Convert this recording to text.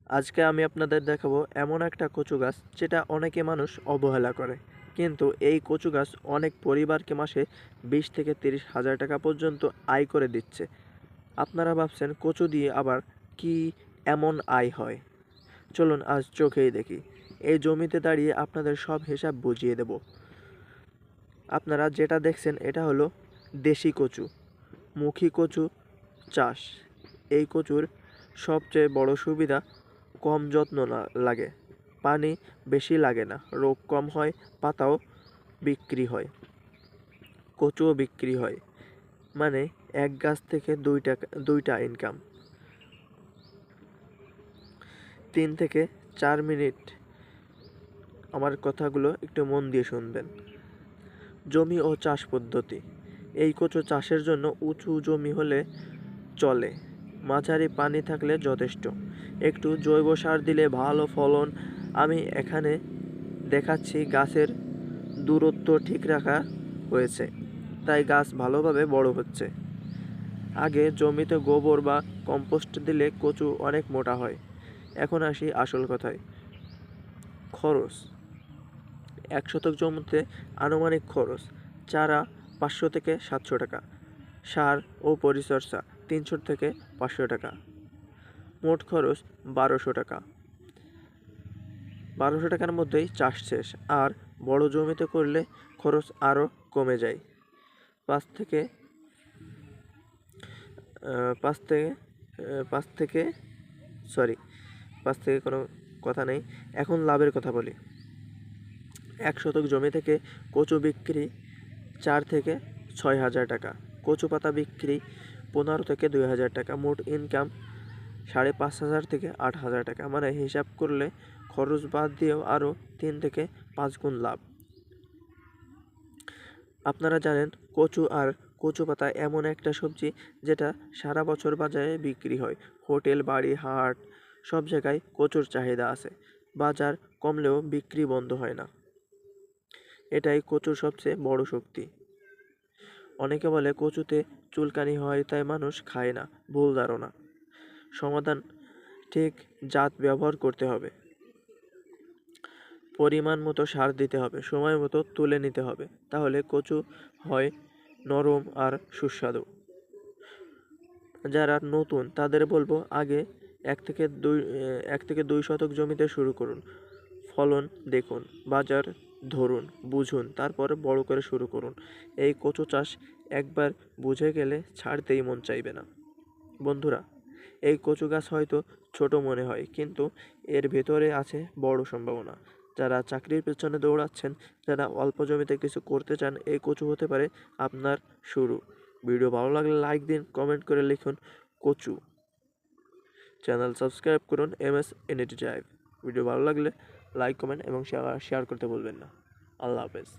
আজকে আমি আপনাদের দেখাবো এমন একটা কচু গাছ যেটা অনেকে মানুষ অবহেলা করে, কিন্তু এই কচু গাছ অনেক পরিবারকে মাসে 20 থেকে 30 হাজার টাকা পর্যন্ত আয় করে দিচ্ছে। আপনারা ভাবছেন কচু দিয়ে আবার কি এমন আয় হয়? চলুন আজ চোখেই দেখি। এই জমিতে দাঁড়িয়ে আপনাদের সব হিসাব বুঝিয়ে দেব। আপনারা যেটা দেখছেন এটা হলো দেশি কচু, মুখী কচু চাষ। এই কচুর সবচেয়ে বড় সুবিধা কম যত্ন লাগে, পানি বেশি লাগে না, রোগ কম হয়, পাতাও বিক্রি হয়, কচুও বিক্রি হয়। মানে এক গাছ থেকে দুইটা ইনকাম। 3 থেকে 4 মিনিট আমার কথাগুলো একটু মন দিয়ে শুনবেন। জমি ও চাষ পদ্ধতি। এই কচু চাষের জন্য উঁচু জমি হলে চলে, মাঝারি পানি থাকলে যথেষ্ট। একটু জৈব সার দিলে ভালো ফলন। আমি এখানে দেখাচ্ছি গাছের দূরত্ব ঠিক রাখা হয়েছে, তাই গাছ ভালোভাবে বড় হচ্ছে। আগে জমিতে গোবর বা কম্পোস্ট দিলে কচু অনেক মোটা হয়। এখন আসি আসল কথায়। খরচ। 1 শতক জমিতে আনুমানিক খরচ চারা 500 থেকে 700 টাকা, সার ও পরিচর্যা 300 থেকে 500 টাকা, মোট খরচ 1200 টাকা। 1200 টাকার মধ্যেই চাষ শেষ। আর বড় জমিতে করলে খরচ আরও কমে যায়। 5 থেকে 5 থেকে 5 থেকে সরি 5 থেকে কোনো কথা নেই। এখন লাভের কথা বলি। 1 শতক জমি থেকে কচু বিক্রি 4 থেকে 6 হাজার টাকা, কচু পাতা বিক্রি 15 থেকে 2 হাজার টাকা, মোট ইনকাম 5,500 থেকে 8 হাজার টাকা। মানে হিসাব করলে খরচ বাদ দিয়েও আরও 3 থেকে 5 গুণ লাভ। আপনারা জানেন কচু আর কচু পাতা এমন একটা সবজি যেটা সারা বছর বাজারে বিক্রি হয়। হোটেল, বাড়ি, হাট সব জায়গায় কচুর চাহিদা আছে। বাজার কমলেও বিক্রি বন্ধ হয় না। এটাই কচুর সবচেয়ে বড় শক্তি। অনেকে বলে কচুতে চুলকানি হয় তাই মানুষ খায় না। ভুল ধারণা। সমাধান ঠিক জাত ব্যবহার করতে হবে, পরিমাণ মতো সার দিতে হবে, সময় মতো তুলে নিতে হবে, তাহলে কচু হয় নরম আর সুস্বাদু। যারা নতুন তাদের বলবো আগে 1 থেকে 2 শতক জমিতে শুরু করুন, ফলন দেখুন, বাজার ধরুন, বুঝুন, তারপর বড় করে শুরু করুন। এই কচু চাষ একবার বুঝে গেলে ছাড়তেই মন চাইবে না। বন্ধুরা, এই কচু গাছ হয়তো ছোট মনে হয়, কিন্তু এর ভেতরে আছে বড় সম্ভাবনা। যারা চাকরির পেছনে দৌড়াচ্ছেন, যারা অল্প জমিতে কিছু করতে চান, এই কচু হতে পারে আপনার শুরু। ভিডিও ভালো লাগলে লাইক দিন, কমেন্ট করে লিখুন কচু। চ্যানেল সাবস্ক্রাইব করুন MS এনএটি ড্রাইভ। ভিডিও ভালো লাগলে লাইক, কমেন্ট এবং শেয়ার করতে ভুলবেন না। আল্লাহ হাফেজ।